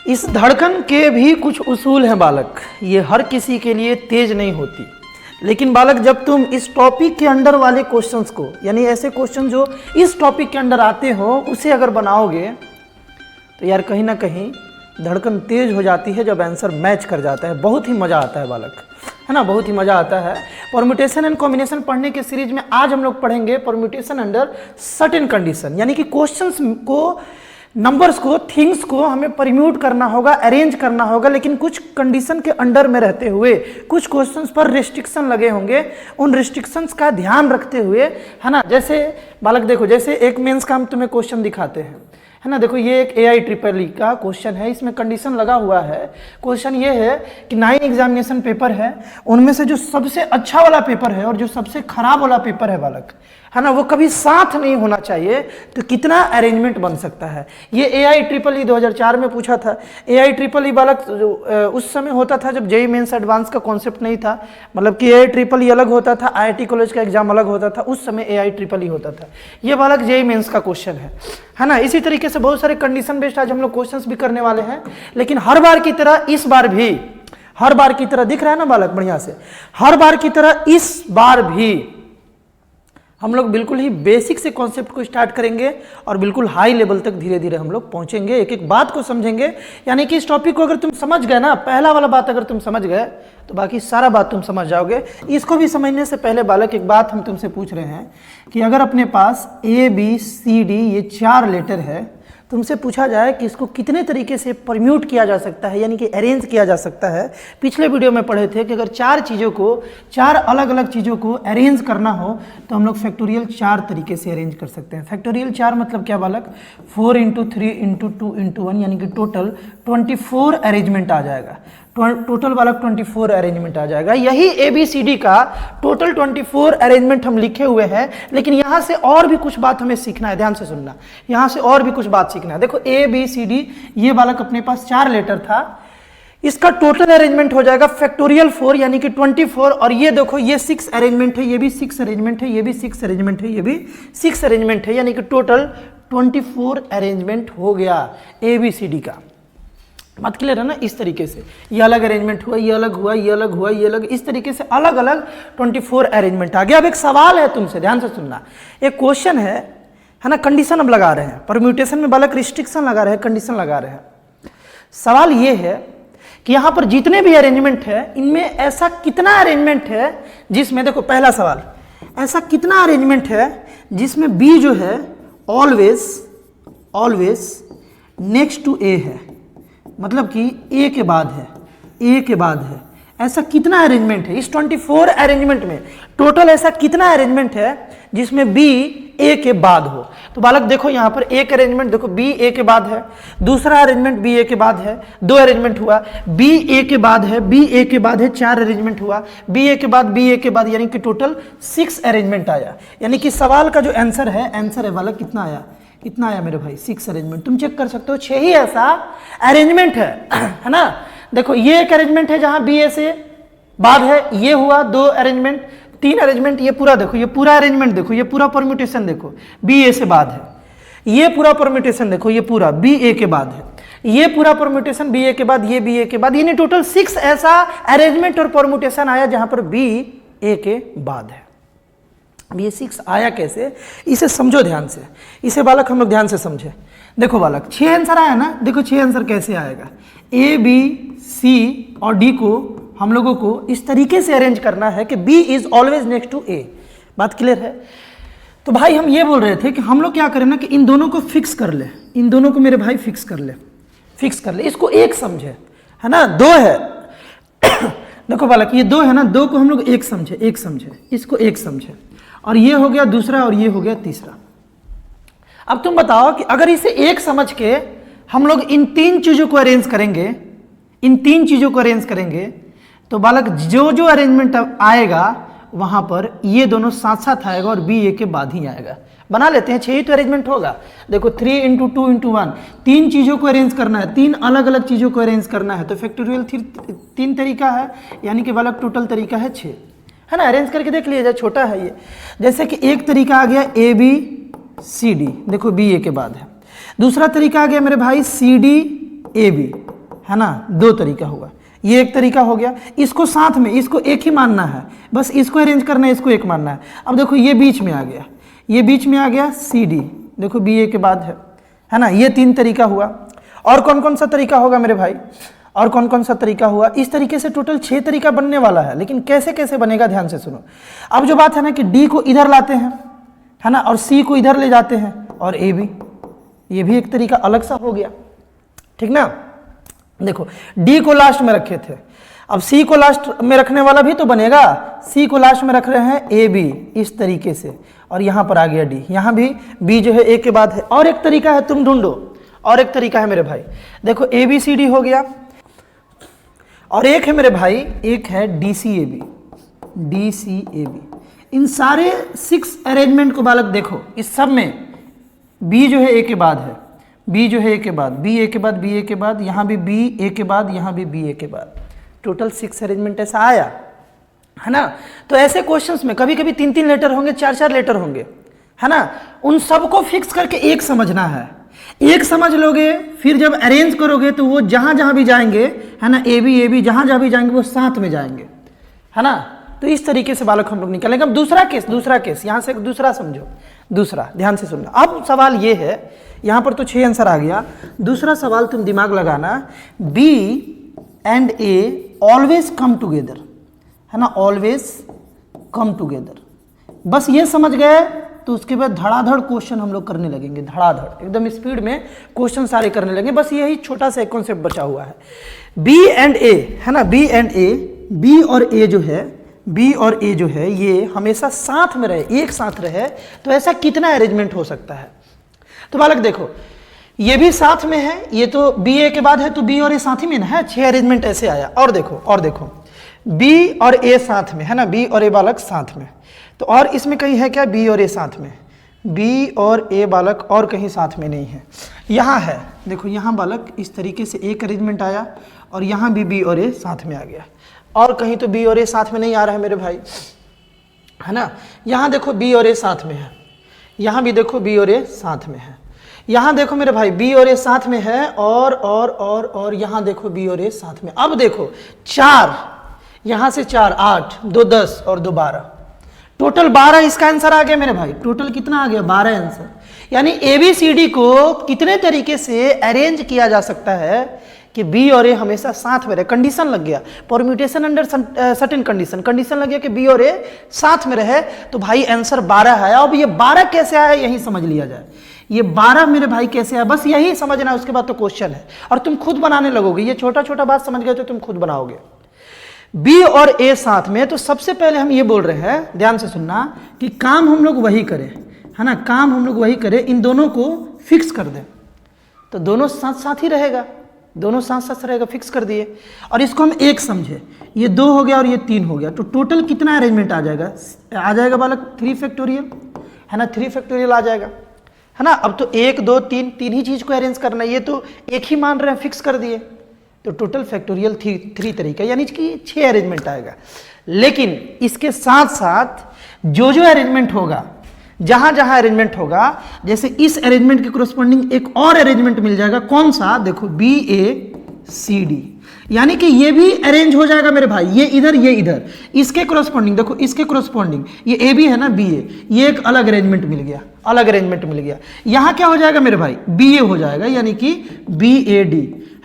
इस धड़कन के भी कुछ उसूल हैं बालक, ये हर किसी के लिए तेज नहीं होती। लेकिन बालक जब तुम इस टॉपिक के अंडर वाले क्वेश्चंस को, यानी ऐसे क्वेश्चन जो इस टॉपिक के अंडर आते हो, उसे अगर बनाओगे तो यार कहीं ना कहीं धड़कन तेज हो जाती है जब आंसर मैच कर जाता है। बहुत ही मज़ा आता है बालक, है ना, बहुत ही मज़ा आता है। परम्यूटेशन एंड कॉम्बिनेशन पढ़ने के सीरीज में आज हम लोग पढ़ेंगे परम्यूटेशन अंडर सर्टेन कंडीशन, यानी कि क्वेश्चंस को, नंबर्स को, थिंग्स को हमें परम्यूट करना होगा, अरेंज करना होगा, लेकिन कुछ कंडीशन के अंडर में रहते हुए, कुछ क्वेश्चंस पर रिस्ट्रिक्शन लगे होंगे, उन रिस्ट्रिक्शंस का ध्यान रखते हुए, है ना। जैसे बालक देखो, जैसे एक मेंस का हम तुम्हें क्वेश्चन दिखाते हैं, है ना। देखो ये एक AIEEE का क्वेश्चन है, इसमें कंडीशन लगा हुआ है। क्वेश्चन ये है कि 9 एग्जामिनेशन पेपर है, उनमें से जो सबसे अच्छा वाला पेपर है और जो सबसे खराब वाला पेपर है बालक, है ना, वो कभी साथ नहीं होना चाहिए, तो कितना अरेंजमेंट बन सकता है। ये AIEEE 2004 में पूछा था। AIEEE बालक उस समय होता था जब JEE मेंस एडवांस का कॉन्सेप्ट नहीं था, मतलब कि AIEEE अलग होता था, IIT कॉलेज का एग्जाम अलग होता था, उस समय AIEEE होता था। ये बालक JEE मेंस का क्वेश्चन है ना। इसी तरीके से बहुत सारे कंडीशन बेस्ड आज हम लोग क्वेश्चंस भी करने वाले हैं, लेकिन हर बार की तरह इस बार भी, हर बार की तरह दिख रहा है ना बालक बढ़िया से, हर बार की तरह इस बार भी हम लोग बिल्कुल ही बेसिक से कॉन्सेप्ट को स्टार्ट करेंगे और बिल्कुल हाई लेवल तक धीरे धीरे हम लोग पहुंचेंगे, एक एक बात को समझेंगे। यानी कि इस टॉपिक को अगर तुम समझ गए ना, पहला वाला बात अगर तुम समझ गए तो बाकी सारा बात तुम समझ जाओगे। इसको भी समझने से पहले बालक एक बात हम तुमसे पूछ रहे हैं कि अगर अपने पास ABCD ये 4 लेटर है, तुमसे पूछा जाए कि इसको कितने तरीके से परम्यूट किया जा सकता है, यानी कि अरेंज किया जा सकता है। पिछले वीडियो में पढ़े थे कि अगर 4 चीज़ों को, 4 अलग अलग चीज़ों को अरेंज करना हो तो हम लोग फैक्टोरियल 4 तरीके से अरेंज कर सकते हैं। फैक्टोरियल 4 मतलब क्या बालक, 4 × 3 × 2 × 1, यानी कि टोटल 24 अरेंजमेंट आ जाएगा। टोटल बालक 24 अरेंजमेंट आ जाएगा। यही ABCD का टोटल 24 अरेंजमेंट हम लिखे हुए हैं, लेकिन यहां से और भी कुछ बात हमें सीखना है, ध्यान से सुनना, यहां से और भी कुछ बात सीखना है। देखो ABCD ये बालक अपने पास 4 लेटर था, इसका टोटल अरेंजमेंट हो जाएगा फैक्टोरियल 4 यानी कि 24। और ये देखो ये 6 अरेंजमेंट है, ये भी 6 अरेंजमेंट है, ये भी 6 अरेंजमेंट है, ये भी 6 अरेंजमेंट है, यानी कि टोटल 24 अरेंजमेंट हो गया ABCD का। बात क्लियर है ना। इस तरीके से ये अलग अरेंजमेंट हुआ, ये अलग हुआ, ये अलग हुआ, ये अलग, इस तरीके से अलग अलग 24 अरेंजमेंट आ गया। अब एक सवाल है तुमसे, ध्यान से सुनना, एक क्वेश्चन है ना, कंडीशन अब लगा रहे हैं। परम्यूटेशन में बालक रिस्ट्रिक्शन लगा रहे हैं, कंडीशन लगा रहे हैं। सवाल ये है कि यहाँ पर जितने भी अरेंजमेंट है, इनमें ऐसा कितना अरेंजमेंट है जिसमें, देखो पहला सवाल, ऐसा कितना अरेंजमेंट है जिसमें B जो है ऑलवेज नेक्स्ट टू A है, मतलब कि A के बाद है, A के बाद है। ऐसा कितना अरेंजमेंट है इस 24 अरेंजमेंट में, टोटल ऐसा कितना अरेंजमेंट है जिसमें B A के बाद हो। तो बालक देखो यहाँ पर एक अरेंजमेंट देखो B A के बाद है, दूसरा अरेंजमेंट B A के बाद है, 2 अरेंजमेंट हुआ, B A के बाद है, B A के बाद है, 4 अरेंजमेंट हुआ, B A के बाद, B A के बाद, यानी कि टोटल 6 अरेंजमेंट आया। यानी कि सवाल का जो आंसर है बालक कितना आया, कितना आया मेरे भाई, 6 अरेंजमेंट। तुम चेक कर सकते हो 6 ही ऐसा अरेंजमेंट है ना। देखो ये एक अरेंजमेंट है जहां B A से बाद है, ये हुआ 2 अरेंजमेंट, 3 अरेंजमेंट, ये पूरा देखो, ये पूरा अरेंजमेंट देखो, ये पूरा परम्यूटेशन देखो, B A से बाद है, ये पूरा परम्यूटेशन देखो, ये पूरा B A के बाद है, ये पूरा परम्यूटेशन B A के बाद, ये B A के बाद, यानी टोटल 6 ऐसा अरेंजमेंट और परम्यूटेशन आया जहां पर B A के बाद है। अब ये 6 आया कैसे, इसे समझो ध्यान से, इसे बालक हम लोग ध्यान से समझे। देखो बालक 6 आंसर आया ना, देखो 6 आंसर कैसे आएगा, A B C और D को हम लोगों को इस तरीके से अरेंज करना है कि B is always next to A। बात क्लियर है। तो भाई हम ये बोल रहे थे कि हम लोग क्या करें ना कि इन दोनों को फिक्स कर ले, इन दोनों को मेरे भाई फिक्स कर ले, इसको एक समझे, है ना। 2 है देखो बालक ये 2 है ना, 2 को हम लोग एक समझे, इसको एक समझे, और ये हो गया दूसरा और ये हो गया तीसरा। अब तुम बताओ कि अगर इसे एक समझ के हम लोग इन 3 चीजों को अरेंज करेंगे, तो बालक जो जो अरेंजमेंट आएगा वहां पर ये दोनों साथ साथ आएगा और B A के बाद ही आएगा। बना लेते हैं, 6 ही तो अरेंजमेंट होगा। देखो 3 × 2 × 1, 3 चीजों को अरेंज करना है, 3 अलग अलग चीजों को अरेंज करना है, तो फैक्टोरियल 3 तरीका है, यानी कि बालक टोटल तरीका है 6, है ना। अरेंज करके देख लीजिए, छोटा है ये। जैसे कि एक तरीका आ गया ABCD, देखो B A के बाद है। दूसरा तरीका आ गया मेरे भाई CD AB, है ना, 2 तरीका होगा। ये एक तरीका हो गया, इसको साथ में, इसको एक ही मानना है, बस इसको अरेंज करना है, इसको एक मानना है। अब देखो ये बीच में आ गया, ये बीच में आ गया CD, देखो BA के बाद है ना, ये 3 तरीका हुआ। और कौन कौन सा तरीका होगा मेरे भाई, और कौन कौन सा तरीका हुआ? इस तरीके से टोटल 6 तरीका बनने वाला है, लेकिन कैसे कैसे बनेगा ध्यान से सुनो। अब जो बात है ना कि D को इधर लाते हैं, है ना, और C को इधर ले जाते हैं, और AB, ये भी एक तरीका अलग सा हो गया, ठीक ना। देखो D को लास्ट में रखे थे, अब C को लास्ट में रखने वाला भी तो बनेगा, C को लास्ट में रख रहे हैं AB इस तरीके से, और यहाँ पर आ गया D, यहाँ भी B जो है A के बाद है। और एक तरीका है, तुम ढूंढो, और एक तरीका है मेरे भाई, देखो ABCD हो गया, और एक है मेरे भाई, एक है DCAB, DCAB। इन सारे 6 अरेंजमेंट को बालक देखो, इस सब में B जो है A के बाद है, B जो है A के बाद, B A के बाद, B A के बाद, यहाँ भी B A के बाद, यहाँ भी B A के बाद, टोटल 6 अरेंजमेंट ऐसा आया, है ना। तो ऐसे क्वेश्चंस में कभी कभी 3-3 लेटर होंगे, 4-4 लेटर होंगे, है ना। उन सबको फिक्स करके एक समझना है, एक समझ लोगे, फिर जब अरेंज करोगे तो वो जहां जहां भी जाएंगे, है ना, AB जहां जहां भी जाएंगे वो साथ में जाएंगे, है ना। तो इस तरीके से बालक हम लोग निकालेंगे। अब दूसरा केस यहां से दूसरा समझो, दूसरा ध्यान से सुनना। अब सवाल ये है, यहां पर तो 6 आंसर आ गया, दूसरा सवाल तुम दिमाग लगाना, B and A always come together, है ना, ऑलवेज कम टुगेदर। बस ये समझ गए तो उसके बाद धड़ाधड़ क्वेश्चन हम लोग करने लगेंगे, धड़ाधड़ एकदम स्पीड में क्वेश्चन सारे करने लगेंगे। बस यही छोटा सा एक कॉन्सेप्ट बचा हुआ है, B and A, है ना, B and A, B और A जो है, B और A जो है ये हमेशा साथ में रहे, एक साथ रहे, तो ऐसा कितना अरेंजमेंट हो सकता है? तो बालक देखो, ये भी साथ में है, ये तो B A के बाद है, तो B और A साथ ही में ना है, 6 अरेंजमेंट ऐसे आया। और देखो B और A साथ में, है ना, B और A बालक साथ में, तो और इसमें कहीं है क्या B और A साथ में? B और A बालक और कहीं साथ में नहीं है, यहाँ है। देखो यहाँ बालक इस तरीके से एक अरेंजमेंट आया, और यहाँ भी B और A साथ में आ गया, और कहीं तो B और A साथ में नहीं आ रहा है मेरे भाई, है ना। यहाँ देखो B और A साथ में है, यहाँ भी देखो B और A साथ में है, यहाँ देखो मेरे भाई B और A साथ में है, और यहाँ देखो B और A साथ में। अब देखो 4, यहाँ से 4, 8, 2 10 और 2 12, टोटल 12 इसका आंसर आ गया मेरे भाई। टोटल कितना आ गया? 12 आंसर। यानी ABCD को कितने तरीके से अरेंज किया जा सकता है कि B और A हमेशा साथ में रहे। कंडीशन लग गया, परम्यूटेशन अंडर सर्टेन कंडीशन लग गया कि B और A साथ में रहे, तो भाई आंसर 12 है। अब ये 12 कैसे आया यही समझ लिया जाए, ये 12 मेरे भाई कैसे आया, बस यही समझना, उसके बाद तो क्वेश्चन है और तुम खुद बनाने लगोगे। ये छोटा छोटा बात समझ गए तो तुम खुद बनाओगे। B और A साथ में, तो सबसे पहले हम ये बोल रहे हैं, ध्यान से सुनना, कि काम हम लोग वही करें, है ना, काम हम लोग वही करें, इन दोनों को फिक्स कर दें, तो दोनों साथ साथ ही रहेगा, दोनों साथ साथ रहेगा, फिक्स कर दिए। और इसको हम एक समझे, ये 2 हो गया और ये 3 हो गया, तो टोटल कितना अरेंजमेंट आ जाएगा बालक? 3 फैक्टोरियल, है ना, 3 फैक्टोरियल आ जाएगा, है ना। अब तो 1 2 3 तीन ही चीज को अरेंज करना है, ये तो एक ही मान रहे हैं, फिक्स कर दिए, तो टोटल फैक्टोरियल 3 तरीका, यानी कि 6 अरेंजमेंट आएगा। लेकिन इसके साथ साथ जो अरेंजमेंट होगा, जहां जहां अरेंजमेंट होगा, जैसे इस अरेंजमेंट के कोरस्पॉन्डिंग एक और अरेंजमेंट मिल जाएगा, कौन सा? देखो BACD, यानी कि ये भी अरेंज हो जाएगा मेरे भाई, ये इधर, इसके कोरस्पॉन्डिंग देखो, इसके कोरस्पॉन्डिंग ये AB है ना, BA, ये एक अलग अरेंजमेंट मिल गया, यहां क्या हो जाएगा मेरे भाई? BA हो जाएगा, यानी कि BAD,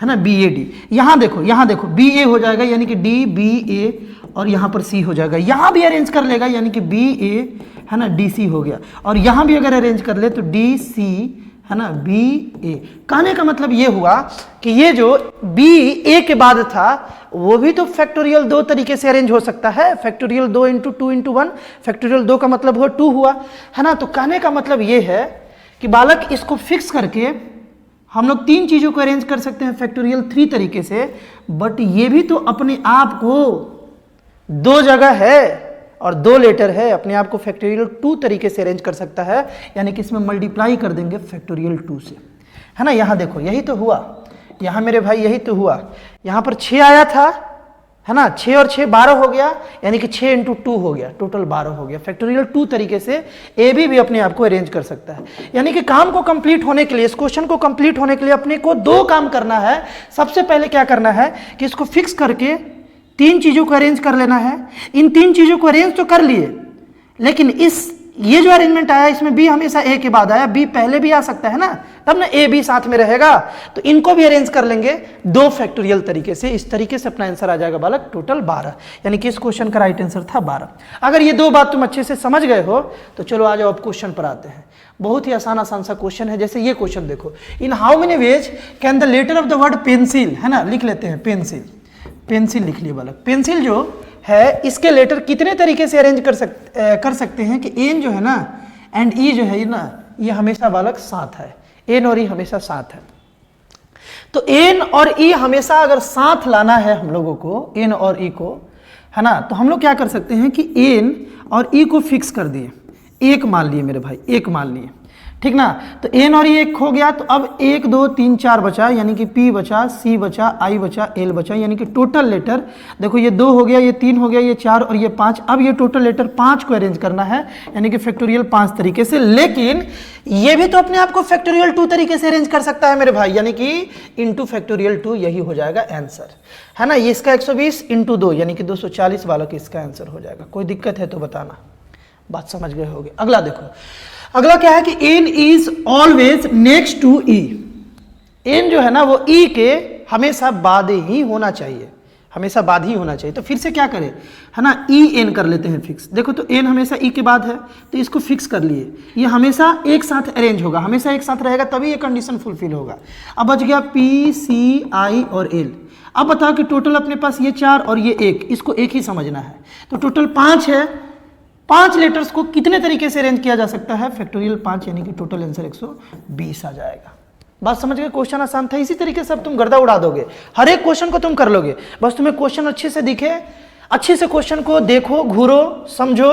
है ना, BAD। यहां देखो BA हो जाएगा, यानी कि DBA, और यहां पर C हो जाएगा, यहां भी अरेंज कर लेगा, यानी कि BA, है ना, DC हो गया, और यहां भी अगर अरेंज कर ले तो DC, है ना, BA। कहने का मतलब ये हुआ कि ये जो BA के बाद था वो भी तो फैक्टोरियल 2 तरीके से अरेंज हो सकता है, फैक्टोरियल 2 × 2 × 1, फैक्टोरियल 2 का मतलब हुआ 2 हुआ, है ना। तो कहने का मतलब ये है कि बालक इसको फिक्स करके हम लोग 3 चीजों को अरेंज कर सकते हैं फैक्टोरियल 3 तरीके से, बट ये भी तो अपने आप को 2 जगह है और 2 लेटर है, अपने आप को फैक्टोरियल 2 तरीके से अरेंज कर सकता है, यानी कि इसमें मल्टीप्लाई कर देंगे फैक्टोरियल 2 से, है ना। यहाँ देखो यही तो हुआ, यहाँ मेरे भाई यही तो हुआ, यहाँ पर 6 आया था, है ना, 6 और 6 12 हो गया, यानी कि 6 इंटू 2 हो गया, टोटल 12 हो गया। फैक्टोरियल 2 तरीके से ए भी अपने आप को अरेंज कर सकता है। यानी कि काम को कंप्लीट होने के लिए, इस क्वेश्चन को कंप्लीट होने के लिए अपने को 2 काम करना है। सबसे पहले क्या करना है कि इसको फिक्स करके 3 चीजों को अरेंज कर लेना है। इन 3 चीजों को अरेंज तो कर लिए, लेकिन ये जो अरेंजमेंट आया इसमें बी हमेशा ए के बाद आया, बी पहले भी आ सकता है ना, तब ना ए बी साथ में रहेगा। तो इनको भी अरेंज कर लेंगे 2 फैक्टोरियल तरीके से। इस तरीके से अपना आंसर आ जाएगा बालक टोटल 12, यानी कि इस क्वेश्चन का राइट आंसर था 12। अगर ये 2 बात तुम अच्छे से समझ गए हो तो चलो आ जाओ अब क्वेश्चन पर आते हैं। बहुत ही आसान सा क्वेश्चन है। जैसे ये क्वेश्चन देखो, in how many ways can the letter of the word pencil, है ना, लिख लेते हैं पेंसिल, पेंसिल लिख लिए बालक। पेंसिल जो है इसके लेटर कितने तरीके से अरेंज कर सकते हैं कि एन जो है ना एंड ई जो है ना, ये हमेशा बालक साथ है, एन और ई हमेशा साथ है। तो एन और ई हमेशा अगर साथ लाना है हम लोगों को, एन और ई को, है ना, तो हम लोग क्या कर सकते हैं कि एन और ई को फिक्स कर दिए, 1 मान लिए मेरे भाई, 1 मान लिए, ठीक ना। तो एन और ई 1 हो गया, तो अब 1 2 3 4 बचा, यानी कि पी बचा, सी बचा, आई बचा, एल बचा, यानी कि टोटल लेटर देखो ये 2 हो गया, ये 3 हो गया, ये 4 और ये 5। अब ये टोटल लेटर 5 को अरेंज करना है, यानी कि फैक्टोरियल 5 तरीके से। लेकिन ये भी तो अपने आप को फैक्टोरियल 2 तरीके से अरेंज कर सकता है मेरे भाई, यानी कि इंटू फैक्टोरियल 2, यही हो जाएगा आंसर, है ना। ये इसका 120 इंटू 2 यानी कि 240 वालों की इसका आंसर हो जाएगा। कोई दिक्कत है तो बताना, बात समझ गए होगे। अगला देखो, अगला क्या है कि N is always next to E. N जो है ना वो ई के हमेशा बाद ही होना चाहिए, हमेशा बाद ही होना चाहिए। तो फिर से क्या करें, है ना, ई एन कर लेते हैं फिक्स। देखो तो एन हमेशा ई के बाद है, तो इसको फिक्स कर लिए, ये हमेशा एक साथ अरेंज होगा, हमेशा एक साथ रहेगा, तभी ये कंडीशन फुलफिल होगा। अब बच गया पी सी आई और एल। अब बताओ कि टोटल अपने पास ये 4 और ये 1, इसको एक ही समझना है, तो टोटल 5 है। 5 लेटर्स को कितने तरीके से अरेंज किया जा सकता है, फैक्टोरियल 5, यानी कि टोटल आंसर 120 आ जाएगा। बात समझ गए, क्वेश्चन आसान था। इसी तरीके से अब तुम गर्दा उड़ा दोगे, हर एक क्वेश्चन को तुम कर लोगे। बस तुम्हें क्वेश्चन अच्छे से दिखे, अच्छे से क्वेश्चन को देखो, घूरो, समझो,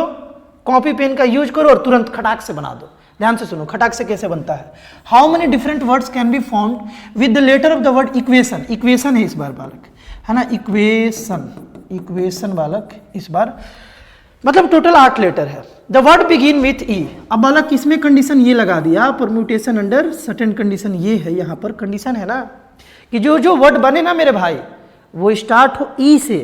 कॉपी पेन का यूज करो और तुरंत खटाक से बना दो। ध्यान से सुनो, खटाक से कैसे बनता है। How many different words can be formed with the letter of the word equation. Equation है इस बार बालक, है ना, इक्वेशन, इक्वेशन बालक इस बार, मतलब टोटल 8 लेटर है। द वर्ड बिगिन विथ ई। अब बालक किसमें कंडीशन ये लगा दिया, परम्यूटेशन अंडर सर्टेन कंडीशन, ये है यहाँ पर कंडीशन है ना, कि जो जो वर्ड बने ना मेरे भाई वो स्टार्ट हो ई से।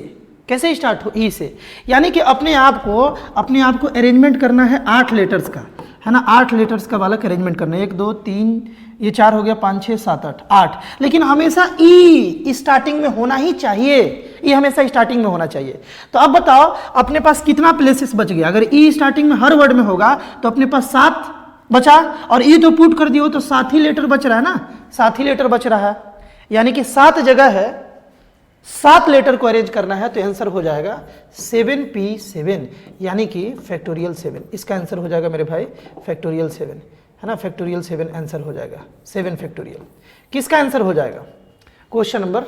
कैसे स्टार्ट हो, ई से, यानी कि अपने आप को अरेंजमेंट करना है 8 लेटर्स का, है ना, 8 लेटर्स का बालक अरेंजमेंट करना है। 1 2 3 ये 4 हो गया, 5 6 7 8, लेकिन हमेशा ई स्टार्टिंग में होना ही चाहिए, ये हमेशा स्टार्टिंग में होना चाहिए। तो अब बताओ अपने पास कितना प्लेसेस बच गया। अगर ई स्टार्टिंग में हर वर्ड में होगा तो अपने पास 7 बचा, और ई तो पुट कर दियो तो 7 ही लेटर बच रहा है ना, 7 ही लेटर बच रहा है, यानी कि 7 जगह है, 7 लेटर को अरेंज करना है, तो आंसर हो जाएगा 7p7, यानी कि फैक्टोरियल 7। इसका आंसर हो जाएगा मेरे भाई फैक्टोरियल 7, है ना, फैक्टोरियल 7 आंसर हो जाएगा, 7 फैक्टोरियल। किसका आंसर हो जाएगा, क्वेश्चन नंबर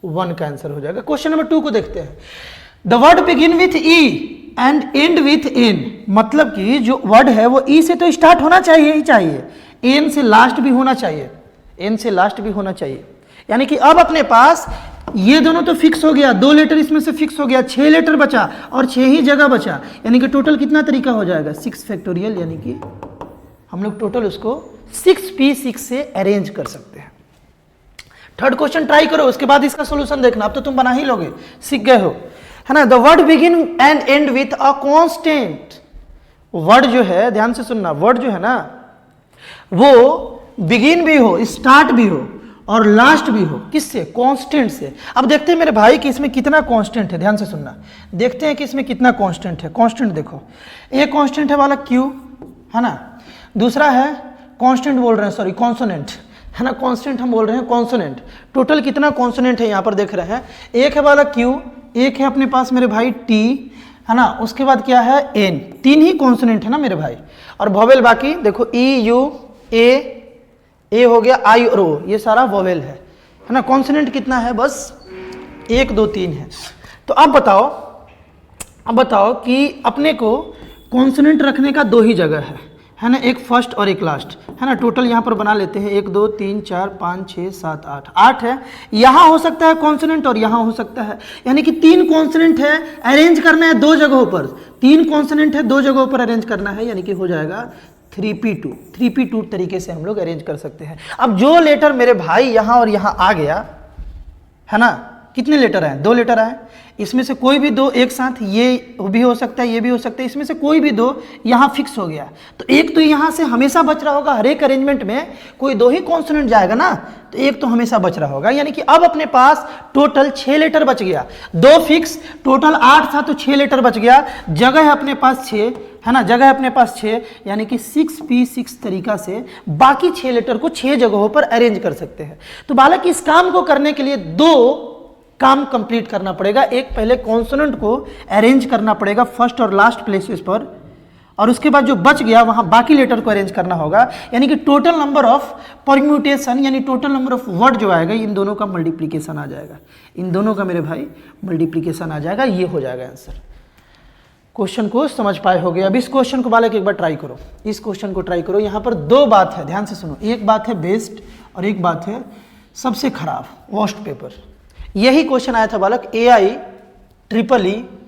1 का आंसर हो जाएगा। क्वेश्चन नंबर 2 को देखते हैं। The word begin with E and and with an, मतलब कि जो वर्ड है वो ई से तो स्टार्ट होना चाहिए ही चाहिए, एन से लास्ट भी होना चाहिए, एन से लास्ट भी होना चाहिए। यानी कि अब अपने पास ये दोनों तो फिक्स हो गया, 2 लेटर इसमें से फिक्स हो गया, 6 लेटर बचा और 6 ही जगह बचा, यानी कि टोटल कितना तरीका हो जाएगा, 6 फैक्टोरियल, यानी कि हम लोग टोटल उसको 6p6 से अरेंज कर सकते हैं। थर्ड क्वेश्चन ट्राई करो, उसके बाद इसका सोल्यूशन देखना। अब तो तुम बना ही लोगे, सीख गए हो, है ना। The word begin and and with a constant. Word जो है, ध्यान से सुनना, वर्ड जो है ना वो बिगिन भी हो, स्टार्ट भी हो और लास्ट भी हो, किससे, कांस्टेंट से। अब देखते हैं मेरे भाई कि इसमें कितना कांस्टेंट है, ध्यान से सुनना, देखते हैं कि इसमें कितना कांस्टेंट है। कांस्टेंट देखो, एक कांस्टेंट है वाला क्यू, है ना, दूसरा है कांस्टेंट बोल रहे हैं, सॉरी कॉन्सोनेंट, है ना, कांस्टेंट हम बोल रहे हैं कॉन्सोनेंट। टोटल कितना कॉन्सोनेंट है यहाँ पर देख रहे हैं, एक है वाला क्यू, एक है अपने पास मेरे भाई टी, है ना, उसके बाद क्या है एन, 3 ही कॉन्सोनेंट है ना मेरे भाई, और वोवेल बाकी देखो ई यू ए हो गया, आई और ओ, ये सारा वोवेल है ना। कॉन्सोनेंट कितना है, बस 1 2 3 है। तो अब बताओ कि अपने को कॉन्सोनेंट रखने का 2 ही जगह है है ना, एक फर्स्ट और एक लास्ट, है ना। टोटल यहाँ पर बना लेते हैं 1 2 3 4 5 6 7 8, 8 है। यहाँ हो सकता है कॉन्सोनेंट और यहाँ हो सकता है, यानी कि 3 कॉन्सोनेंट है, अरेंज करना है 2 जगहों पर, 3 कॉन्सोनेंट है 2 जगहों पर अरेंज करना है, यानी कि हो जाएगा 3p2 तरीके से हम लोग अरेंज कर सकते हैं। अब जो लेटर मेरे भाई यहाँ और यहाँ आ गया है ना, कितने लेटर आए? 2 लेटर आए। इसमें से कोई भी 2 एक साथ, ये भी हो सकता है, ये भी हो सकता है, इसमें से कोई भी 2 यहाँ फिक्स हो गया, तो एक तो यहाँ से हमेशा बच रहा होगा। हर एक अरेंजमेंट में कोई 2 ही कॉन्सोनेंट जाएगा ना, तो एक तो हमेशा बच रहा होगा, यानी कि अब अपने पास टोटल 6 लेटर बच गया। 2 फिक्स, टोटल 8 था तो 6 लेटर बच गया, जगह है अपने पास 6, है ना, जगह है अपने पास 6, यानी कि 6p6 तरीका से बाकी 6 लेटर को 6 जगहों पर अरेंज कर सकते हैं। तो बालक इस काम को करने के लिए 2 काम कंप्लीट करना पड़ेगा। एक, पहले कॉन्सोनेंट को अरेंज करना पड़ेगा फर्स्ट और लास्ट प्लेसेस पर, और उसके बाद जो बच गया वहां बाकी लेटर को अरेंज करना होगा, यानी कि टोटल नंबर ऑफ परम्यूटेशन, यानी टोटल नंबर ऑफ वर्ड जो आएगा, इन दोनों का मल्टीप्लीकेशन आ जाएगा, इन दोनों का मेरे भाई मल्टीप्लीकेशन आ जाएगा, ये हो जाएगा आंसर। क्वेश्चन को समझ पाए होगे। अब इस क्वेश्चन को बालक एक बार ट्राई करो, इस क्वेश्चन को ट्राई करो। यहाँ पर 2 बात है, ध्यान से सुनो। एक बात है बेस्ट और एक बात है सबसे खराब, वर्स्ट पेपर। यही क्वेश्चन आया था बालक AIEEE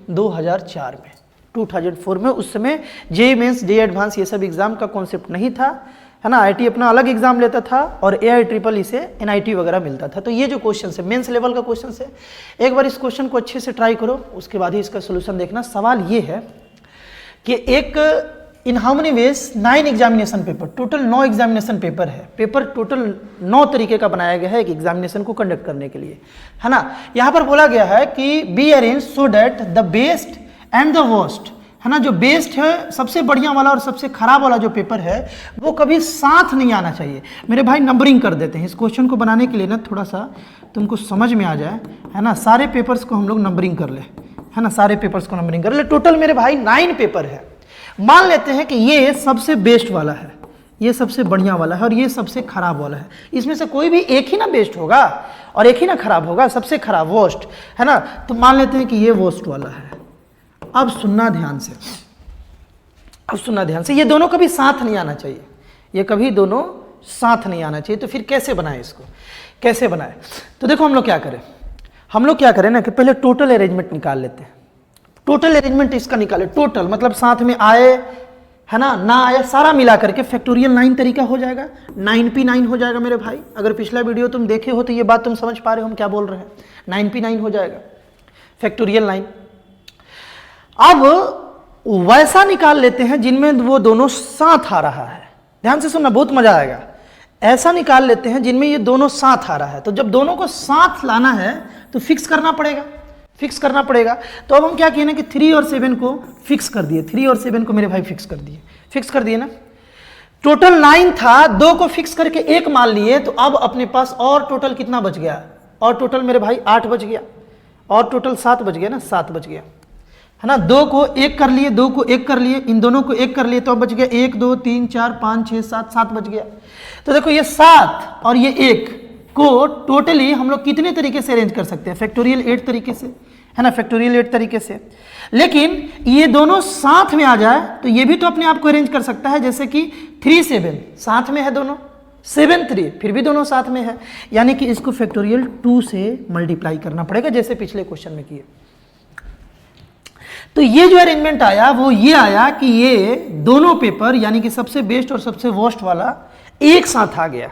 2004 में, 2004 में। उस समय जेईई मेंस, जेईई एडवांस, ये सब एग्जाम का कॉन्सेप्ट नहीं था, है ना। IIT अपना अलग एग्जाम लेता था और AIEEE से NIT वगैरह मिलता था। तो ये जो क्वेश्चन है मेंस लेवल का क्वेश्चन है, एक बार इस क्वेश्चन को अच्छे से ट्राई करो, उसके बाद ही इसका सोल्यूशन देखना। सवाल ये है कि एक इन how many veg 9 examination paper, total 9 examination paper है। पेपर टोटल 9 तरीके का बनाया गया है एक एग्जामिनेशन को कंडक्ट करने के लिए, है ना। यहाँ पर बोला गया है कि B arrange so that the best and the worst, है ना, जो बेस्ट है सबसे बढ़िया वाला और सबसे खराब वाला जो पेपर है वो कभी साथ नहीं आना चाहिए। मेरे भाई नंबरिंग कर देते हैं इस क्वेश्चन को बनाने के लिए ना, थोड़ा सा तुमको समझ में आ जाए, है ना। सारे पेपर्स को हम लोग नंबरिंग कर ले, है ना, सारे पेपर्स को नंबरिंग कर ले। टोटल मेरे भाई 9 पेपर है। मान लेते हैं कि ये सबसे बेस्ट वाला है, ये सबसे बढ़िया वाला है और ये सबसे खराब वाला है। इसमें से कोई भी एक ही ना बेस्ट होगा और एक ही ना खराब होगा, सबसे खराब वर्स्ट, है ना। तो मान लेते हैं कि ये वर्स्ट वाला है। अब सुनना ध्यान से, अब सुनना ध्यान से, ये दोनों कभी साथ नहीं आना चाहिए, ये कभी दोनों साथ नहीं आना चाहिए। तो फिर कैसे बनाए इसको, कैसे बनाए? तो देखो हम लोग क्या करें, हम लोग क्या करें ना कि पहले टोटल अरेंजमेंट निकाल लेते हैं। टोटल अरेंजमेंट इसका निकाले, टोटल मतलब साथ में आए, है ना आए, सारा मिला करके फैक्टोरियल 9 तरीका हो जाएगा, 9p9 हो जाएगा मेरे भाई। अगर पिछला वीडियो तुम देखे हो तो ये बात तुम समझ पा रहे हो हम क्या बोल रहे हैं। 9p9 हो जाएगा फैक्टोरियल 9। अब वैसा निकाल लेते हैं जिनमें वो दोनों साथ आ रहा है। ध्यान से सुनना, बहुत मजा आएगा। ऐसा निकाल लेते हैं जिनमें ये दोनों साथ आ रहा है। तो जब दोनों को साथ लाना है तो फिक्स करना पड़ेगा, फिक्स करना पड़ेगा। तो अब हम क्या किए ना कि 3 और 7 को फिक्स कर दिए, 3 और 7 को मेरे भाई फिक्स कर दिए, फिक्स कर दिए ना। टोटल 9 था, 2 को फिक्स करके 1 मान लिए, तो अब अपने पास और टोटल कितना बच गया? और टोटल मेरे भाई 8 बच गया, और टोटल 7 बच गया ना, 7 बच गया, है ना। 2 को 1 कर लिए, 2 को 1 कर लिए, इन दोनों को 1 कर लिए, तो अब बच गया 1 2 3 4 5 6 7, 7 बच गया। तो देखो ये 7 और ये 1 को टोटली हम लोग कितने तरीके से अरेंज कर सकते हैं? फैक्टोरियल 8 तरीके से, है ना, फैक्टोरियल 8 तरीके से। लेकिन ये दोनों साथ में आ जाए तो ये भी तो अपने आप को अरेंज कर सकता है, जैसे कि 3 7 साथ में है दोनों, 7 3 फिर भी दोनों साथ में है, यानी कि इसको फैक्टोरियल 2 से मल्टीप्लाई करना पड़ेगा, जैसे पिछले क्वेश्चन में किए। तो ये जो अरेंजमेंट आया वो ये आया कि ये दोनों पेपर यानी कि सबसे बेस्ट और सबसे वर्स्ट वाला एक साथ आ गया।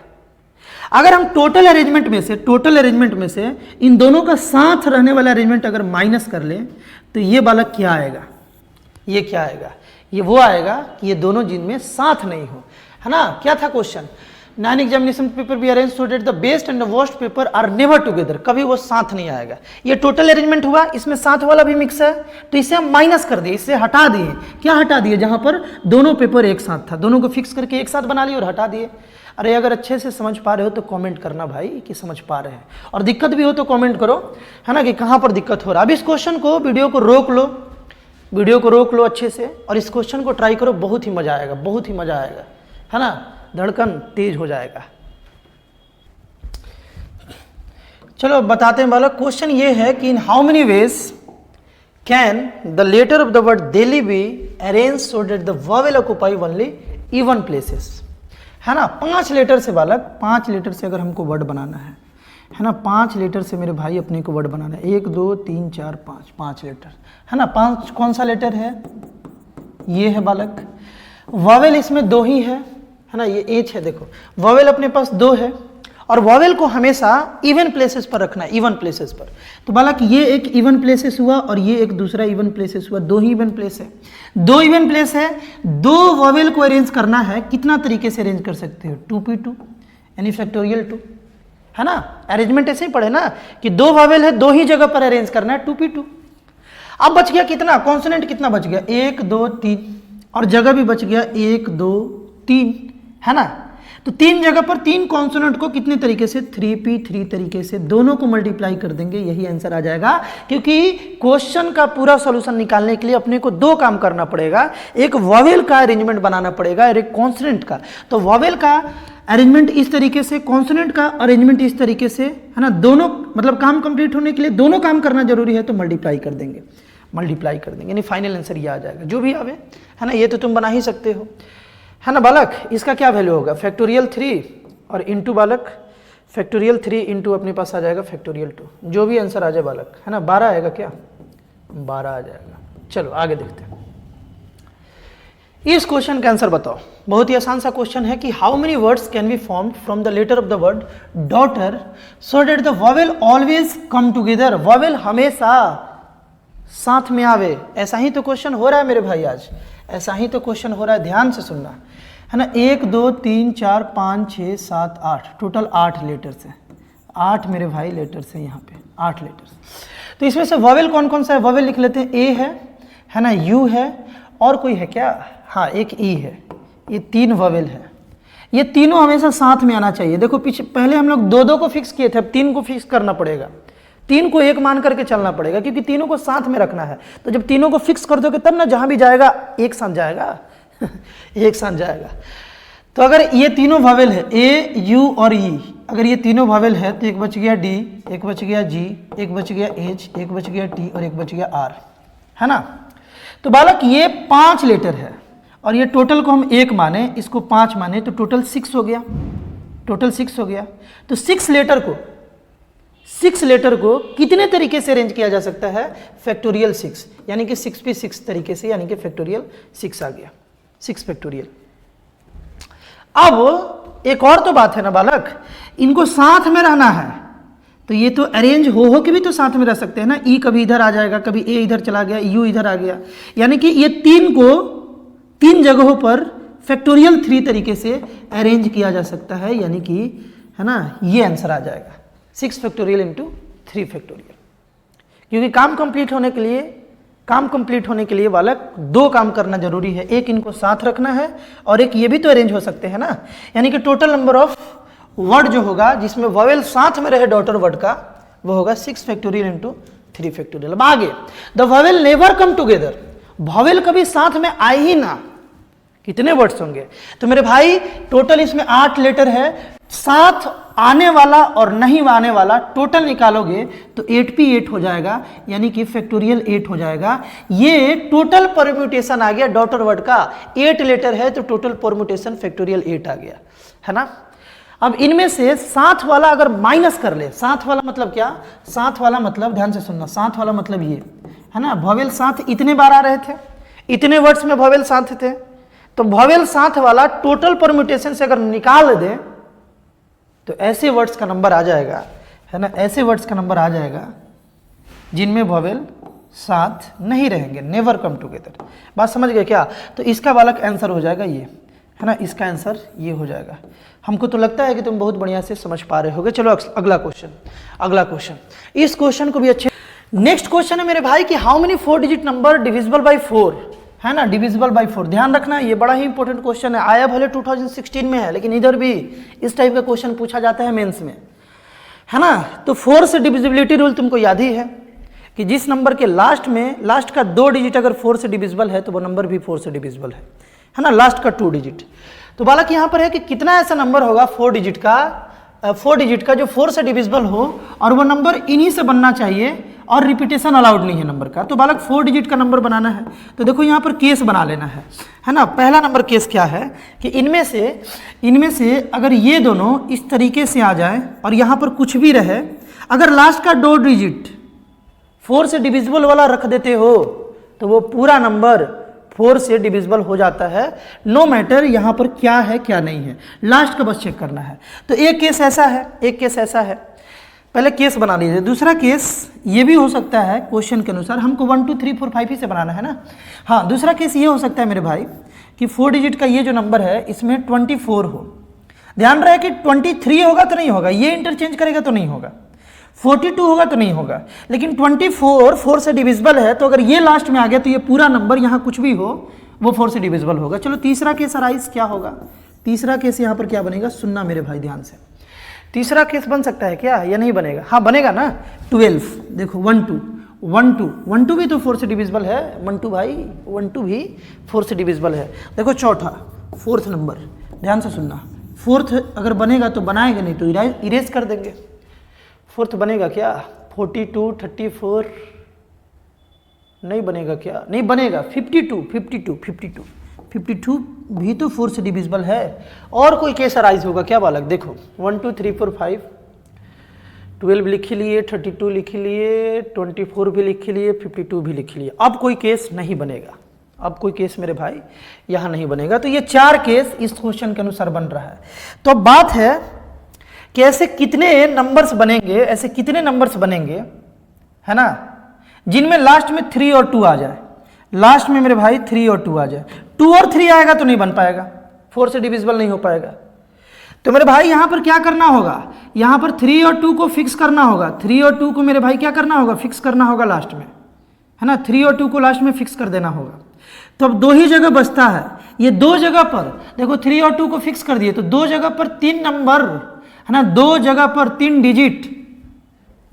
अगर हम टोटल अरेंजमेंट में से इन दोनों का साथ रहने वाला अरेंजमेंट अगर माइनस कर लें तो ये वाला क्या आएगा? ये क्या आएगा? ये वो आएगा कि ये दोनों जिनमें साथ नहीं हो, है ना। क्या था question? 9 examination paper be arrange so that the best and the worst paper are never together, कभी वो साथ नहीं आएगा। ये टोटल अरेंजमेंट हुआ, इसमें साथ वाला भी मिक्स है, तो इसे हम माइनस कर दिए, इससे हटा दिए। क्या हटा दिए? जहां पर दोनों पेपर एक साथ था, दोनों को फिक्स करके एक साथ बना लिए और हटा दिए। अरे अगर अच्छे से समझ पा रहे हो तो कमेंट करना भाई कि समझ पा रहे हैं, और दिक्कत भी हो तो कमेंट करो, है ना, कि कहाँ पर दिक्कत हो रहा है। अब इस क्वेश्चन को, वीडियो को रोक लो, वीडियो को रोक लो अच्छे से, और इस क्वेश्चन को ट्राई करो, बहुत ही मजा आएगा, बहुत ही मजा आएगा, है ना, धड़कन तेज हो जाएगा। चलो बताते हैं बालक, क्वेश्चन ये है कि in how many ways can the letter of the word Delhi be arrange so that the vowel occupy only even places, है ना। 5 लेटर से बालक, 5 लेटर से अगर हमको वर्ड बनाना है ना, 5 लेटर से मेरे भाई अपने को वर्ड बनाना है, 1 2 3 4 5, 5 लेटर, है ना। 5 कौन सा लेटर है, ये है बालक। वॉवेल इसमें 2 ही है ना, ये एच है, देखो वॉवेल अपने पास 2 है और वॉवेल को हमेशा इवन प्लेसेस पर रखना है, इवन प्लेसेस पर। तो बालक ये एक इवन प्लेसेस हुआ और ये एक दूसरा इवन प्लेसेस हुआ, 2 ही इवन प्लेस है, 2 इवन प्लेस है। 2 वॉवेल को अरेंज करना है, कितना तरीके से अरेंज कर सकते हो, 2p2 यानी फैक्टोरियल 2, है ना। अरेंजमेंट ऐसे ही पढ़े ना कि 2 वॉवेल है, 2 ही जगह पर अरेंज करना है, 2p2। अब बच गया कितना, कॉन्सोनेंट कितना बच गया, 1 2 3 और जगह भी बच गया 1 2 3, है ना। तो 3 जगह पर 3 कॉन्सोनेंट को कितने तरीके से, 3p3 तरीके से दोनों को मल्टीप्लाई कर देंगे, यही आंसर आ जाएगा। क्योंकि क्वेश्चन का पूरा सॉल्यूशन निकालने के लिए अपने को 2 काम करना पड़ेगा, एक वॉवेल का अरेंजमेंट बनाना पड़ेगा और एक कॉन्सोनेंट का। तो वॉवेल का अरेंजमेंट इस तरीके से, कॉन्सोनेंट का अरेंजमेंट इस तरीके से, है ना। दोनों मतलब काम कंप्लीट होने के लिए दोनों काम करना जरूरी है, तो मल्टीप्लाई कर देंगे, मल्टीप्लाई कर देंगे, यानी फाइनल आंसर ये आ जाएगा, जो भी आवे, है ना। ये तो तुम बना ही सकते हो, है ना बालक। इसका क्या वैल्यू होगा, फैक्टोरियल 3 और इंटू बालक फैक्टोरियल 3 इंटू अपने पास आ जाएगा फैक्टोरियल 2, जो भी आंसर आ जाए बालक, है ना। 12 आएगा क्या, 12 आ जाएगा। चलो आगे देखते हैं। इस क्वेश्चन का आंसर बताओ, बहुत ही आसान सा क्वेश्चन है कि how many words can be formed from the letter of the word daughter so that the vowel always come together, vowel हमेशा साथ में आवे। ऐसा ही तो क्वेश्चन हो रहा है मेरे भाई, आज ऐसा ही तो क्वेश्चन हो रहा है, ध्यान से सुनना, है ना। 1 2 3 4 5 6 7 8, टोटल 8 लेटर्स हैं, 8 मेरे भाई लेटर्स हैं यहाँ पे, 8 लेटर्स। तो इसमें से वॉवेल कौन कौन सा है, वॉवेल लिख लेते हैं, ए है ना, यू है और कोई है क्या, हाँ एक ई है। ये 3 वॉवेल है, ये तीनों हमेशा साथ में आना चाहिए। देखो पीछे पहले हम लोग 2 को फिक्स किए थे, अब 3 को फिक्स करना पड़ेगा, 3 को 1 मान करके चलना पड़ेगा, क्योंकि तीनों को साथ में रखना है। तो जब तीनों को फिक्स कर दोगे तब ना जहां भी जाएगा एक साथ जाएगा एक साथ जाएगा। तो अगर ये तीनों वॉवेल है, ए यू और ई, अगर ये तीनों वॉवेल है तो एक बच गया डी, एक बच गया जी, एक बच गया एच, एक बच गया टी और एक बच गया आर, है ना। तो बालक ये 5 लेटर है और ये टोटल को हम 1 माने, इसको 5 माने, तो टोटल 6 हो गया, टोटल 6 हो गया। तो 6 लेटर को कितने तरीके से अरेंज किया जा सकता है, फैक्टोरियल 6, यानी कि 6p6 तरीके से, यानी कि फैक्टोरियल 6 आ गया, 6 फैक्टोरियल। अब एक और तो बात है ना बालक, इनको साथ में रहना है, तो ये तो अरेंज हो के भी तो साथ में रह सकते हैं ना। ई कभी इधर आ जाएगा, कभी ए इधर चला गया, यू इधर आ गया, यानी कि ये 3 को 3 जगहों पर फैक्टोरियल 3 तरीके से अरेंज किया जा सकता है, यानी कि, है ना, ये आंसर आ जाएगा 6 फैक्टोरियल इंटू 3 फैक्टोरियल। क्योंकि काम कंप्लीट होने के लिए बालक 2 काम करना जरूरी है, एक इनको साथ रखना है और एक ये भी तो अरेंज हो सकते हैं ना। यानी कि टोटल नंबर ऑफ वर्ड जो होगा जिसमें वॉवेल साथ में रहे डॉटर वर्ड का, वो होगा 6 फैक्टोरियल इंटू 3 फैक्टोरियल। अब आगे, the vowel never come together, vowel कभी साथ में आए ही ना, कितने वर्ड्स होंगे, तो मेरे भाई टोटल इसमें 8 लेटर है, साथ आने वाला और नहीं आने वाला टोटल निकालोगे तो 8p8 हो जाएगा, यानी कि फैक्टोरियल 8 हो जाएगा। ये टोटल परम्यूटेशन आ गया डॉटर वर्ड का, 8 लेटर है तो टोटल परम्यूटेशन फैक्टोरियल 8 आ गया, है ना। अब इनमें से साथ वाला अगर माइनस कर ले, साथ वाला मतलब क्या, साथ वाला मतलब ध्यान से सुनना, साथ वाला मतलब ये है ना, वॉवेल साथ इतने बार आ रहे थे, इतने वर्ड्स में वॉवेल साथ थे, तो वॉवेल साथ वाला टोटल परम्यूटेशन से अगर निकाल दे तो ऐसे वर्ड्स का नंबर आ जाएगा, है ना, ऐसे वर्ड्स का नंबर आ जाएगा जिनमें वॉवेल साथ नहीं रहेंगे, नेवर कम टुगेदर। बात समझ गए क्या। तो इसका बालक आंसर हो जाएगा ये, है ना, इसका आंसर ये हो जाएगा। हमको तो लगता है कि तुम बहुत बढ़िया से समझ पा रहे होगे। चलो अगला क्वेश्चन, इस क्वेश्चन को भी अच्छे। नेक्स्ट क्वेश्चन है मेरे भाई कि how many 4 digit number divisible by 4, है ना, डिविजिबल बाय 4। ध्यान रखना, ये बड़ा ही इंपॉर्टेंट क्वेश्चन है, आया भले 2016 में है, लेकिन इधर भी इस टाइप का क्वेश्चन पूछा जाता है मेंस में, है ना। तो 4 से डिविजिबिलिटी रूल तुमको याद ही है कि जिस नंबर के लास्ट का 2 डिजिट अगर 4 से डिविजिबल है तो वो नंबर भी 4 से डिविजिबल है ना, लास्ट का 2 डिजिट। तो बालक यहाँ पर है कि कितना ऐसा नंबर होगा 4 डिजिट का जो 4 से डिविजिबल हो और वो नंबर इन्हीं से बनना चाहिए और रिपीटेशन अलाउड नहीं है नंबर का, तो बालक 4 डिजिट का नंबर बनाना है। तो देखो यहाँ पर केस बना लेना है ना। पहला नंबर केस क्या है कि इनमें से अगर ये दोनों इस तरीके से आ जाए और यहाँ पर कुछ भी रहे, अगर लास्ट का 2 डिजिट 4 से डिविजिबल वाला रख देते हो तो वो पूरा नंबर 4 से डिविजिबल हो जाता है, नो मैटर यहाँ पर क्या है क्या नहीं है, लास्ट का बस चेक करना है। तो एक केस ऐसा है, एक केस ऐसा है, पहले केस बना लीजिए। दूसरा केस ये भी हो सकता है, क्वेश्चन के अनुसार हमको 1 2 3 4 5 ही से बनाना है ना। हाँ, दूसरा केस ये हो सकता है मेरे भाई कि 4 डिजिट का ये जो नंबर है इसमें 24 हो। ध्यान रहे कि 23 होगा तो नहीं होगा, ये इंटरचेंज करेगा तो नहीं होगा, 42 होगा तो नहीं होगा, लेकिन 24 4 से डिविजिबल है, तो अगर ये लास्ट में आ गया तो ये पूरा नंबर यहाँ कुछ भी हो वो 4 से डिविजिबल होगा। चलो तीसरा केस अराइज क्या होगा, तीसरा केस यहाँ पर क्या बनेगा, सुनना मेरे भाई ध्यान से। तीसरा केस बन सकता है क्या या नहीं बनेगा, हाँ बनेगा ना। 12 देखो 1 2 भी तो 4 से डिविजिबल है, 1 2 भाई 1 2 भी 4 से डिविजिबल है। देखो चौथा 4th नंबर, ध्यान से सुनना, 4th अगर बनेगा तो बनाएंगे, नहीं तो इरेज कर देंगे। 4th बनेगा क्या, 42 34 नहीं बनेगा क्या, नहीं बनेगा। 52 भी तो 4 से डिविजिबल है। और कोई केस अराइज होगा क्या बालक, देखो 1 2 3 4 5 12 लिख लिए, 32 लिख लिए, 24 भी लिख लिए, 52 भी लिख लिए। अब कोई केस नहीं बनेगा, अब कोई केस मेरे भाई यहाँ नहीं बनेगा। तो ये 4 केस इस क्वेश्चन के अनुसार बन रहा है। तो अब बात है कि ऐसे कितने नंबर्स बनेंगे, ऐसे कितने नंबर्स बनेंगे है ना, जिनमें लास्ट में 3 और 2 आ जाए, लास्ट में मेरे भाई 3 और 2 आ जाए। 2 और 3 आएगा तो नहीं बन पाएगा, 4 से डिविजिबल नहीं हो पाएगा। तो मेरे भाई यहाँ पर क्या करना होगा, यहाँ पर 3 और 2 को फिक्स करना होगा, 3 और 2 को मेरे भाई क्या करना होगा, फिक्स करना होगा लास्ट में, है ना। 3 और 2 को लास्ट में फिक्स कर देना होगा। तो अब 2 ही जगह बचता है, ये 2 जगह पर देखो 3 और 2 को फिक्स कर दिए, तो 2 जगह पर 3 नंबर है ना, 2 जगह पर 3 डिजिट,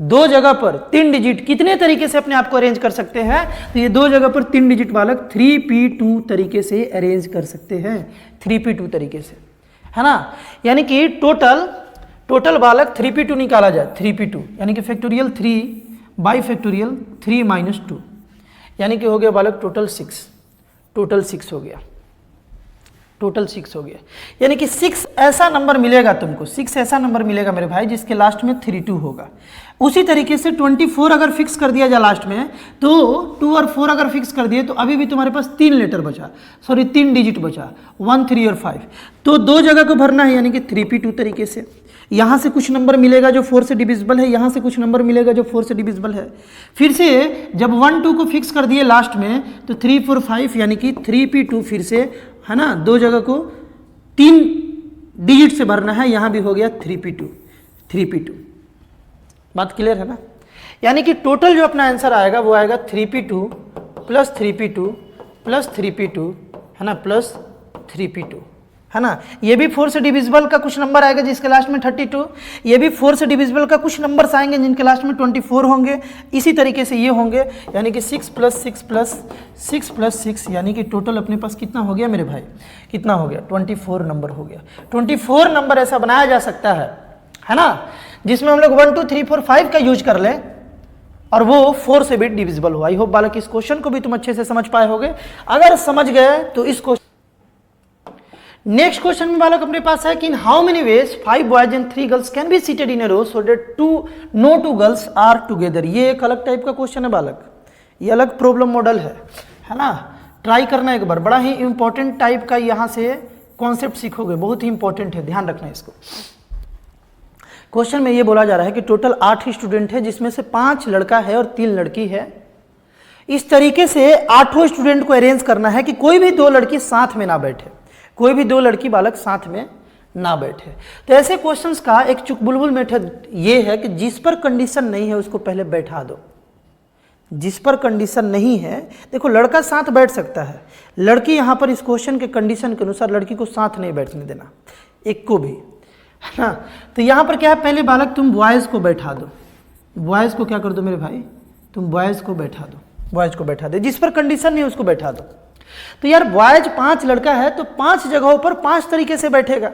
2 जगह पर 3 डिजिट कितने तरीके से अपने आप को अरेंज कर सकते हैं, तो ये 2 जगह पर 3 डिजिट बालक 3p2 तरीके से अरेंज कर सकते हैं, 3p2 तरीके से, है ना। यानी कि टोटल बालक 3p2 निकाला जाए, 3p2 यानी कि फैक्टोरियल 3 बाई फैक्टोरियल 3 माइनस 2, यानी कि हो गया बालक टोटल 6 हो गया, टोटल 6 हो गया। यानी कि 6 ऐसा नंबर मिलेगा तुमको, 6 ऐसा नंबर मिलेगा मेरे भाई जिसके लास्ट में 32 होगा। उसी तरीके से 24 अगर फिक्स कर दिया जाए लास्ट में, तो 2 और 4 अगर फिक्स कर दिए तो अभी भी तुम्हारे पास 3 लेटर बचा, सॉरी 3 डिजिट बचा, 1 3 और 5। तो 2 जगह को भरना है, यानी कि 3p2 तरीके से। यहाँ से कुछ नंबर मिलेगा जो 4 से डिविजिबल है, यहाँ से कुछ नंबर मिलेगा जो 4 से डिविजिबल है। फिर से जब 1 2 को फिक्स कर दिए लास्ट में, तो 3 4 5 यानी कि 3p2 फिर से, है ना, 2 जगह को 3 डिजिट से भरना है, यहाँ भी हो गया 3p2। बात क्लियर है ना। यानी कि टोटल जो अपना आंसर आएगा वो आएगा 3p2 plus 3p2 plus 3p2, है ना, प्लस 3p2, है ना। ये भी 4 से डिविजिबल का कुछ नंबर आएगा जिसके लास्ट में 32, ये भी 4 से डिविजिबल का कुछ नंबर्स आएंगे जिनके लास्ट में 24 होंगे, इसी तरीके से ये होंगे। यानी कि 6 प्लस 6 प्लस 6 प्लस 6, यानी कि टोटल अपने पास कितना हो गया मेरे भाई, कितना हो गया, 24 नंबर हो गया। 24 नंबर ऐसा बनाया जा सकता है ना, जिसमें हम लोग 1 2 3 4 5 का यूज कर लें और वो 4 से भी डिविजिबल हो। आई होप बालक इस क्वेश्चन को भी तुम अच्छे से समझ पाए होगे। अगर समझ गए तो इस क्वेश्चन, नेक्स्ट क्वेश्चन में बालक अपने पास है कि in how many ways 5 boys and 3 girls can be seated in a row so that no two girls are together. ये एक अलग टाइप का क्वेश्चन है बालक, ये अलग प्रॉब्लम मॉडल है ना। ट्राई करना एक बार, बड़ा ही इंपॉर्टेंट टाइप का यहाँ से कॉन्सेप्ट सीखोगे, बहुत ही इंपॉर्टेंट है, ध्यान रखना इसको। क्वेश्चन में ये बोला जा रहा है कि टोटल 8 स्टूडेंट है जिसमें से 5 लड़का है और 3 लड़की है। इस तरीके से 8 स्टूडेंट को अरेंज करना है कि कोई भी 2 लड़की साथ में ना बैठे, कोई भी 2 लड़की बालक साथ में ना बैठे। तो ऐसे क्वेश्चंस का एक चुकबुलबुल मेथड ये है कि जिस पर कंडीशन नहीं है उसको पहले बैठा दो, जिस पर कंडीशन नहीं है, देखो लड़का साथ बैठ सकता है, लड़की यहाँ पर इस क्वेश्चन के कंडीशन के अनुसार लड़की को साथ नहीं बैठने देना, एक को भी, है ना। तो यहाँ पर क्या है, पहले बालक तुम बॉयज़ को बैठा दो, बॉयज़ को क्या कर दो मेरे भाई, तुम बॉयज़ को बैठा दो, बॉयज़ को बैठा दो, जिस पर कंडीशन नहीं है उसको बैठा दो। तो यार बॉयज 5 लड़का है तो 5 जगहों पर 5 तरीके से बैठेगा,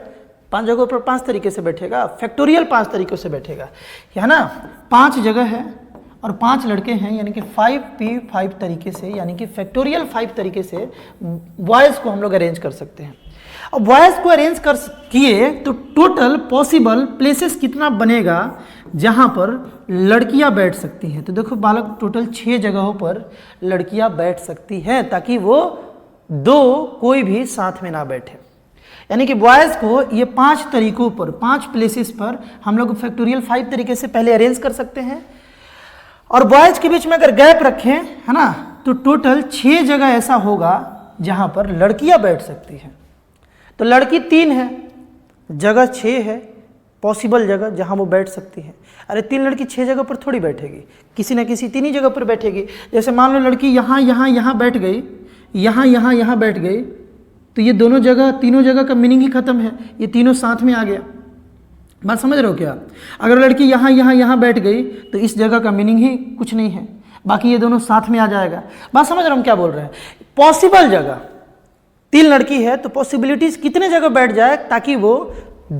5 जगहों पर 5 तरीके से बैठेगा, फैक्टोरियल 5 तरीकों से बैठेगा, है ना। 5 जगह है और 5 लड़के हैं, यानी कि 5p5 तरीके से, यानी कि फैक्टोरियल 5 तरीके से बॉयज़ को हम लोग अरेंज कर सकते हैं। अब बॉयज़ को अरेंज कर किए तो टोटल पॉसिबल प्लेसेस कितना बनेगा जहाँ पर लड़कियाँ बैठ सकती हैं। तो देखो बालक, टोटल 6 जगहों पर लड़कियाँ बैठ सकती हैं, ताकि वो 2 कोई भी साथ में ना बैठे। यानी कि बॉयज़ को ये 5 तरीकों पर, 5 प्लेसेस पर हम लोग फैक्टोरियल 5 तरीके से पहले अरेंज कर सकते हैं। और बॉयज़ के बीच में अगर गैप रखें, है ना, तो टोटल 6 जगह ऐसा होगा जहाँ पर लड़कियाँ बैठ सकती हैं। तो लड़की 3 है, जगह 6 है, पॉसिबल जगह जहाँ वो बैठ सकती है। अरे 3 लड़की 6 जगह पर थोड़ी बैठेगी, किसी न किसी 3 ही जगह पर बैठेगी। जैसे मान लो लड़की यहाँ यहाँ यहाँ बैठ गई, यहाँ यहाँ यहाँ बैठ गई, तो ये दोनों जगह, तीनों जगह का मीनिंग ही खत्म है, ये तीनों साथ में आ गया। बात समझ रहे हो क्या? अगर लड़की यहाँ यहाँ यहाँ बैठ गई तो इस जगह का मीनिंग ही कुछ नहीं है, बाकी ये दोनों साथ में आ जाएगा। बात समझ रहे हो हम क्या बोल रहे हैं? पॉसिबल जगह 3 लड़की है तो पॉसिबिलिटीज कितने जगह बैठ जाए ताकि वो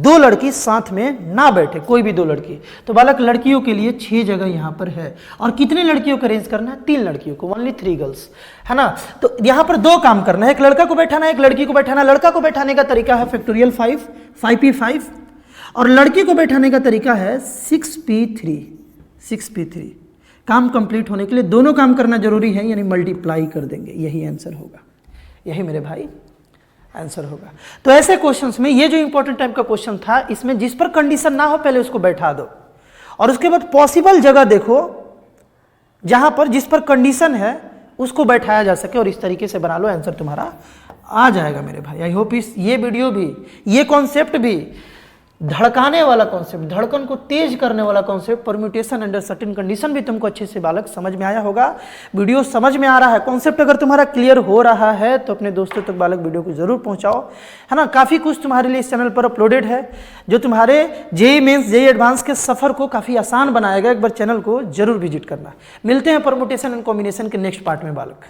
2 लड़की साथ में ना बैठे, कोई भी 2 लड़की। तो बालक लड़कियों के लिए 6 जगह यहाँ पर है। और कितने लड़कियों को अरेंज करना है? 3 लड़कियों को, ओनली 3 गर्ल्स, है ना। तो यहाँ पर 2 काम करना है, एक लड़का को बैठाना है, एक लड़की को बैठाना। लड़का को बैठाने का तरीका है फैक्टोरियल 5, 5p5, और लड़की को बैठाने का तरीका है 6p3, 6p3। काम कंप्लीट होने के लिए दोनों काम करना जरूरी है, यानी मल्टीप्लाई कर देंगे, यही आंसर होगा, यही मेरे भाई आंसर होगा। तो ऐसे क्वेश्चंस में ये जो इंपॉर्टेंट टाइप का क्वेश्चन था, इसमें जिस पर कंडीशन ना हो पहले उसको बैठा दो, और उसके बाद पॉसिबल जगह देखो जहां पर जिस पर कंडीशन है उसको बैठाया जा सके, और इस तरीके से बना लो, आंसर तुम्हारा आ जाएगा मेरे भाई। आई होप इस ये वीडियो भी, ये कॉन्सेप्ट भी, धड़काने वाला कॉन्सेप्ट, धड़कन को तेज करने वाला concept, permutation under certain condition भी तुमको अच्छे से बालक समझ में आया होगा। वीडियो समझ में आ रहा है, कॉन्सेप्ट अगर तुम्हारा क्लियर हो रहा है तो अपने दोस्तों तक बालक वीडियो को जरूर पहुंचाओ, है ना। काफ़ी कुछ तुम्हारे लिए इस चैनल पर अपलोडेड है जो तुम्हारे जेईई मेंस, जेईई एडवांस के सफ़र को काफ़ी आसान बनाएगा। एक बार चैनल को जरूर विजिट करना। मिलते हैं परम्यूटेशन एंड कॉम्बिनेशन के नेक्स्ट पार्ट में बालक।